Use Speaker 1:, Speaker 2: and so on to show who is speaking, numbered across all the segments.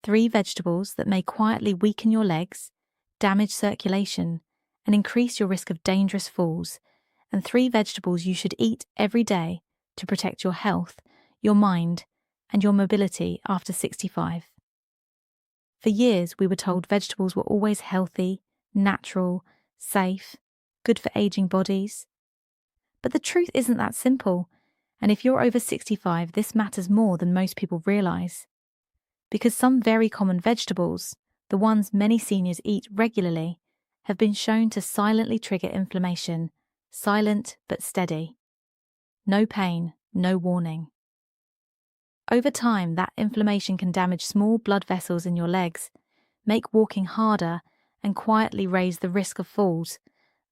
Speaker 1: 3 vegetables that may quietly weaken your legs, damage circulation, and increase your risk of dangerous falls, and 3 vegetables you should eat every day to protect your health, your mind, and your mobility after 65. For years, we were told vegetables were always healthy, natural, safe, good for aging bodies. But the truth isn't that simple, and if you're over 65, this matters more than most people realise. Because some very common vegetables, the ones many seniors eat regularly, have been shown to silently trigger inflammation, silent but steady. No pain, no warning. Over time, that inflammation can damage small blood vessels in your legs, make walking harder, and quietly raise the risk of falls,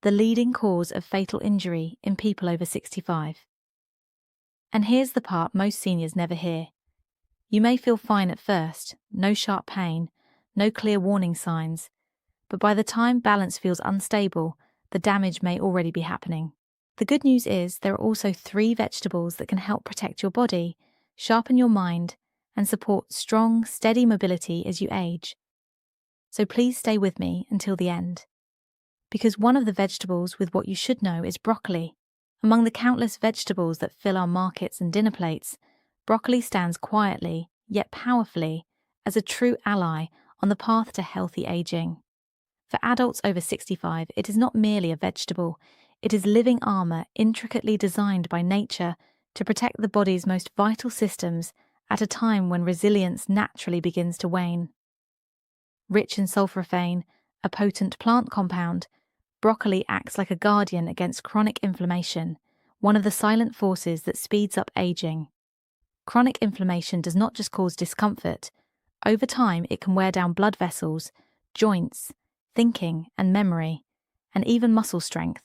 Speaker 1: the leading cause of fatal injury in people over 65. And here's the part most seniors never hear. You may feel fine at first, no sharp pain, no clear warning signs, but by the time balance feels unstable, the damage may already be happening. The good news is there are also 3 vegetables that can help protect your body, sharpen your mind, and support strong, steady mobility as you age. So please stay with me until the end. Because one of the vegetables with what you should know is broccoli. Among the countless vegetables that fill our markets and dinner plates, broccoli stands quietly, yet powerfully, as a true ally on the path to healthy aging. For adults over 65, it is not merely a vegetable, it is living armour intricately designed by nature to protect the body's most vital systems at a time when resilience naturally begins to wane. Rich in sulforaphane, a potent plant compound, broccoli acts like a guardian against chronic inflammation, one of the silent forces that speeds up aging. Chronic inflammation does not just cause discomfort. Over time, it can wear down blood vessels, joints, thinking and memory, and even muscle strength,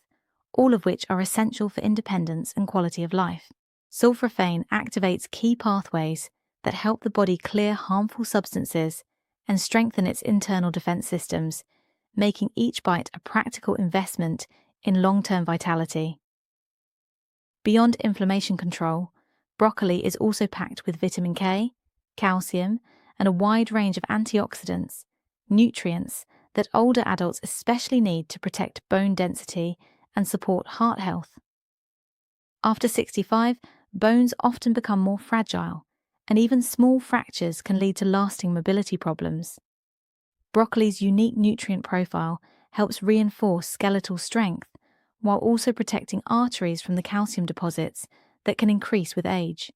Speaker 1: all of which are essential for independence and quality of life. Sulforaphane activates key pathways that help the body clear harmful substances and strengthen its internal defense systems, making each bite a practical investment in long-term vitality. Beyond inflammation control, broccoli is also packed with vitamin K, calcium, and a wide range of antioxidants, nutrients that older adults especially need to protect bone density and support heart health. After 65, bones often become more fragile, and even small fractures can lead to lasting mobility problems. Broccoli's unique nutrient profile helps reinforce skeletal strength, while also protecting arteries from the calcium deposits that can increase with age.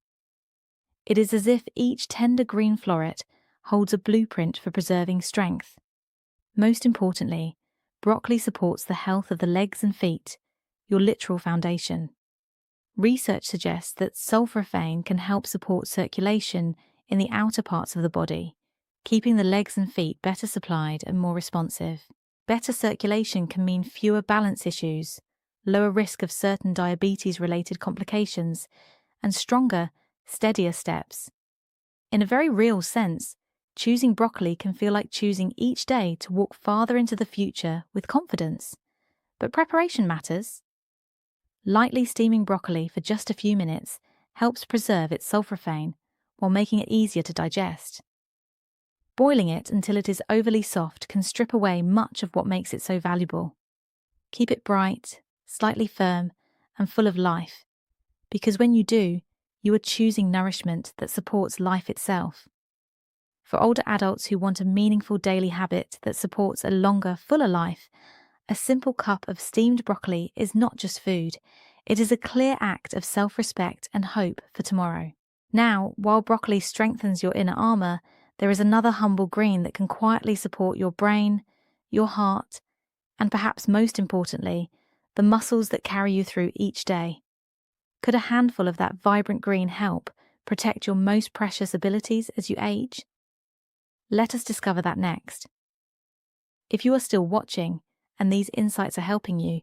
Speaker 1: It is as if each tender green floret holds a blueprint for preserving strength. Most importantly, broccoli supports the health of the legs and feet, your literal foundation. Research suggests that sulforaphane can help support circulation in the outer parts of the body, keeping the legs and feet better supplied and more responsive. Better circulation can mean fewer balance issues, lower risk of certain diabetes-related complications, and stronger, steadier steps. In a very real sense, choosing broccoli can feel like choosing each day to walk farther into the future with confidence. But preparation matters. Lightly steaming broccoli for just a few minutes helps preserve its sulforaphane while making it easier to digest. Boiling it until it is overly soft can strip away much of what makes it so valuable. Keep it bright, slightly firm, and full of life, because when you do, you are choosing nourishment that supports life itself. For older adults who want a meaningful daily habit that supports a longer, fuller life, a simple cup of steamed broccoli is not just food, it is a clear act of self-respect and hope for tomorrow. Now, while broccoli strengthens your inner armour, there is another humble green that can quietly support your brain, your heart, and perhaps most importantly, the muscles that carry you through each day. Could a handful of that vibrant green help protect your most precious abilities as you age? Let us discover that next. If you are still watching and these insights are helping you,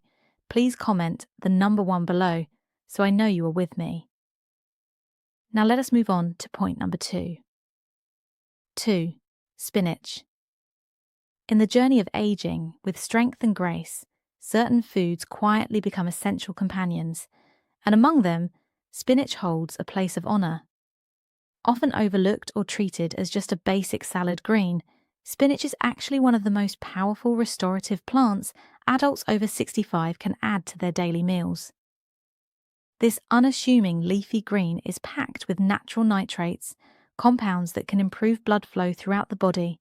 Speaker 1: please comment the number 1 below so I know you are with me. Now let us move on to point number 2. 2. Spinach. In the journey of aging, with strength and grace, certain foods quietly become essential companions, and among them, spinach holds a place of honour. Often overlooked or treated as just a basic salad green, spinach is actually one of the most powerful restorative plants adults over 65 can add to their daily meals. This unassuming leafy green is packed with natural nitrates, compounds that can improve blood flow throughout the body,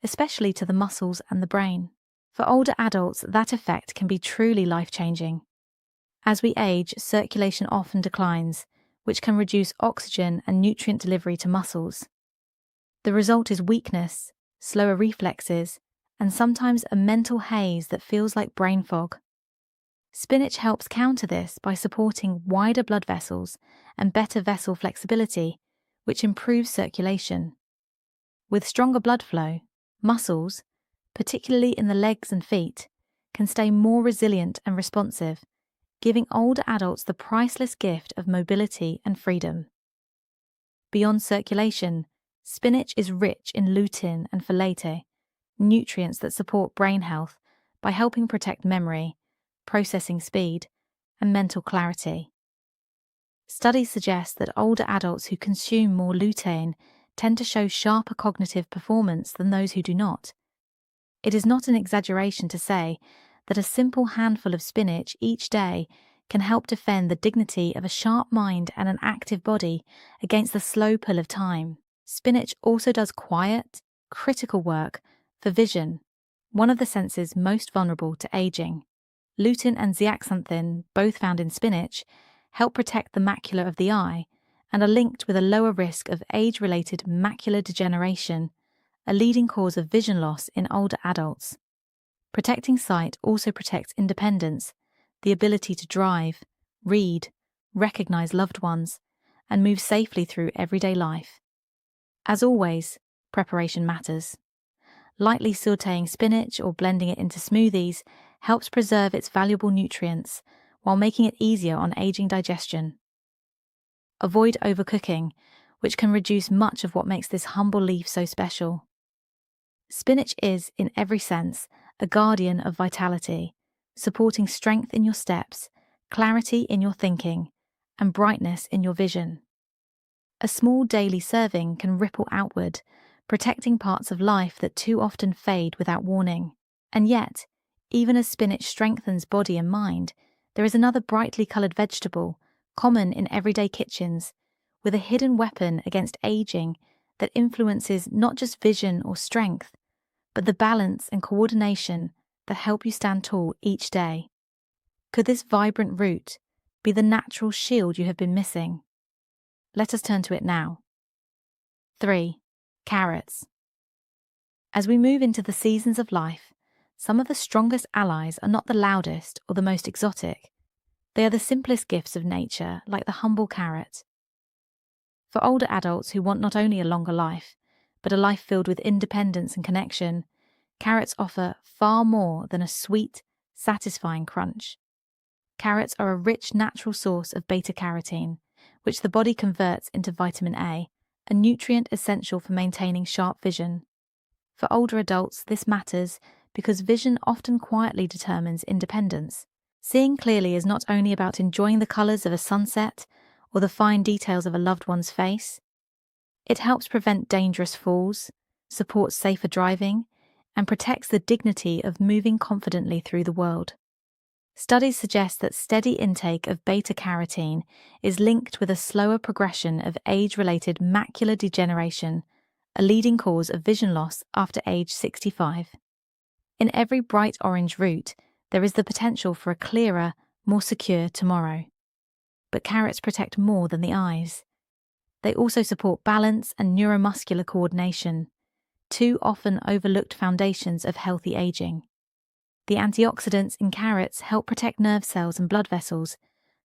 Speaker 1: especially to the muscles and the brain. For older adults, that effect can be truly life-changing. As we age, circulation often declines, which can reduce oxygen and nutrient delivery to muscles. The result is weakness, slower reflexes, and sometimes a mental haze that feels like brain fog. Spinach helps counter this by supporting wider blood vessels and better vessel flexibility, which improves circulation. With stronger blood flow, muscles, particularly in the legs and feet, can stay more resilient and responsive, giving older adults the priceless gift of mobility and freedom. Beyond circulation, spinach is rich in lutein and folate, nutrients that support brain health by helping protect memory, processing speed, and mental clarity. Studies suggest that older adults who consume more lutein tend to show sharper cognitive performance than those who do not. It is not an exaggeration to say that a simple handful of spinach each day can help defend the dignity of a sharp mind and an active body against the slow pull of time. Spinach also does quiet, critical work for vision, one of the senses most vulnerable to aging. Lutein and zeaxanthin, both found in spinach, help protect the macula of the eye and are linked with a lower risk of age-related macular degeneration, a leading cause of vision loss in older adults. Protecting sight also protects independence, the ability to drive, read, recognize loved ones, and move safely through everyday life. As always, preparation matters. Lightly sautéing spinach or blending it into smoothies helps preserve its valuable nutrients while making it easier on aging digestion. Avoid overcooking, which can reduce much of what makes this humble leaf so special. Spinach is, in every sense, a guardian of vitality, supporting strength in your steps, clarity in your thinking, and brightness in your vision. A small daily serving can ripple outward, protecting parts of life that too often fade without warning. And yet, even as spinach strengthens body and mind, there is another brightly coloured vegetable, common in everyday kitchens, with a hidden weapon against aging that influences not just vision or strength, but the balance and coordination that help you stand tall each day. Could this vibrant root be the natural shield you have been missing? Let us turn to it now. 3. Carrots. As we move into the seasons of life, some of the strongest allies are not the loudest or the most exotic. They are the simplest gifts of nature, like the humble carrot. For older adults who want not only a longer life, but a life filled with independence and connection, carrots offer far more than a sweet, satisfying crunch. Carrots are a rich natural source of beta-carotene, which the body converts into vitamin A, a nutrient essential for maintaining sharp vision. For older adults, this matters because vision often quietly determines independence. Seeing clearly is not only about enjoying the colours of a sunset or the fine details of a loved one's face. It helps prevent dangerous falls, supports safer driving, and protects the dignity of moving confidently through the world. Studies suggest that steady intake of beta-carotene is linked with a slower progression of age-related macular degeneration, a leading cause of vision loss after age 65. In every bright orange root, there is the potential for a clearer, more secure tomorrow. But carrots protect more than the eyes. They also support balance and neuromuscular coordination, two often overlooked foundations of healthy aging. The antioxidants in carrots help protect nerve cells and blood vessels,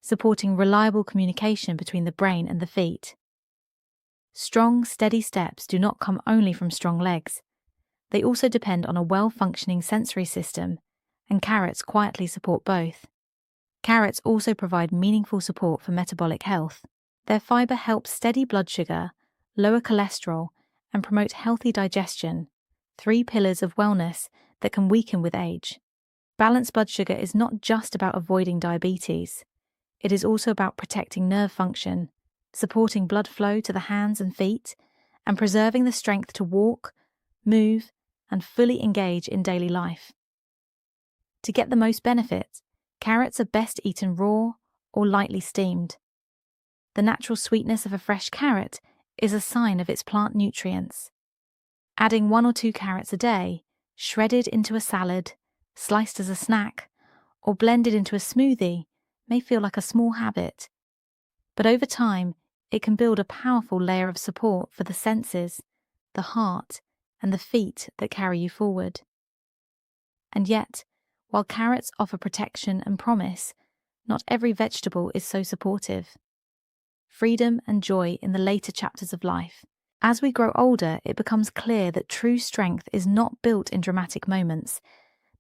Speaker 1: supporting reliable communication between the brain and the feet. Strong, steady steps do not come only from strong legs. They also depend on a well-functioning sensory system, and carrots quietly support both. Carrots also provide meaningful support for metabolic health. Their fibre helps steady blood sugar, lower cholesterol, and promote healthy digestion, three pillars of wellness that can weaken with age. Balanced blood sugar is not just about avoiding diabetes. It is also about protecting nerve function, supporting blood flow to the hands and feet, and preserving the strength to walk, move, and fully engage in daily life. To get the most benefit, carrots are best eaten raw or lightly steamed. The natural sweetness of a fresh carrot is a sign of its plant nutrients. Adding 1 or 2 carrots a day, shredded into a salad, sliced as a snack, or blended into a smoothie may feel like a small habit, but over time it can build a powerful layer of support for the senses, the heart, and the feet that carry you forward. And yet, while carrots offer protection and promise, not every vegetable is so supportive. Freedom and joy in the later chapters of life. As we grow older, it becomes clear that true strength is not built in dramatic moments,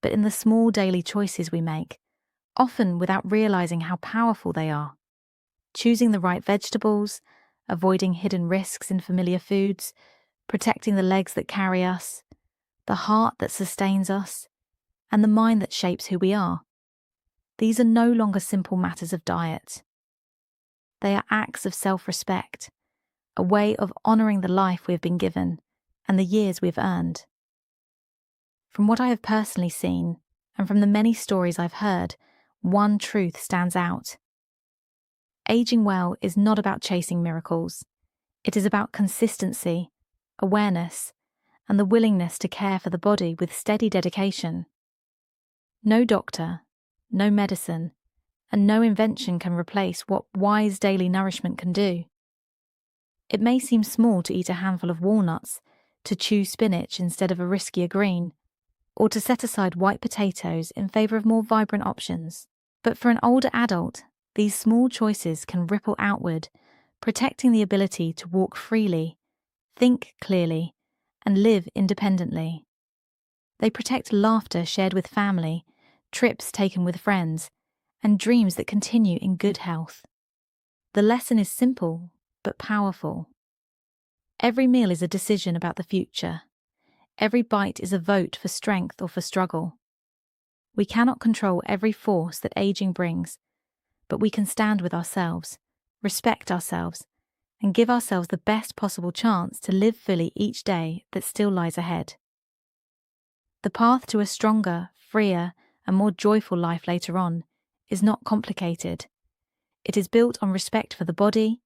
Speaker 1: but in the small daily choices we make, often without realizing how powerful they are. Choosing the right vegetables, avoiding hidden risks in familiar foods, protecting the legs that carry us, the heart that sustains us, and the mind that shapes who we are. These are no longer simple matters of diet. They are acts of self-respect, a way of honouring the life we have been given and the years we have earned. From what I have personally seen, and from the many stories I've heard, one truth stands out. Aging well is not about chasing miracles. It is about consistency, awareness, and the willingness to care for the body with steady dedication. No doctor, no medicine, and no invention can replace what wise daily nourishment can do. It may seem small to eat a handful of walnuts, to chew spinach instead of a riskier green, or to set aside white potatoes in favour of more vibrant options. But for an older adult, these small choices can ripple outward, protecting the ability to walk freely, think clearly, and live independently. They protect laughter shared with family, trips taken with friends, and dreams that continue in good health. The lesson is simple, but powerful. Every meal is a decision about the future. Every bite is a vote for strength or for struggle. We cannot control every force that aging brings, but we can stand with ourselves, respect ourselves, and give ourselves the best possible chance to live fully each day that still lies ahead. The path to a stronger, freer, and more joyful life later on is not complicated. It is built on respect for the body,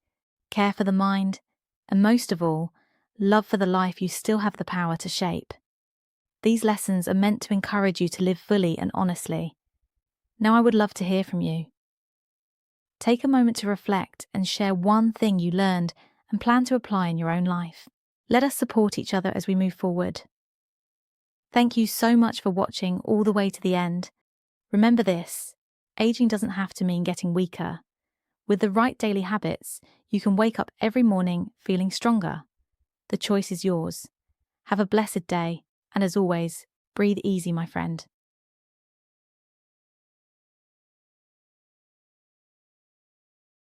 Speaker 1: care for the mind, and most of all, love for the life you still have the power to shape. These lessons are meant to encourage you to live fully and honestly. Now I would love to hear from you. Take a moment to reflect and share one thing you learned and plan to apply in your own life. Let us support each other as we move forward. Thank you so much for watching all the way to the end. Remember this, aging doesn't have to mean getting weaker. With the right daily habits, you can wake up every morning feeling stronger. The choice is yours. Have a blessed day, and as always, breathe easy, my friend.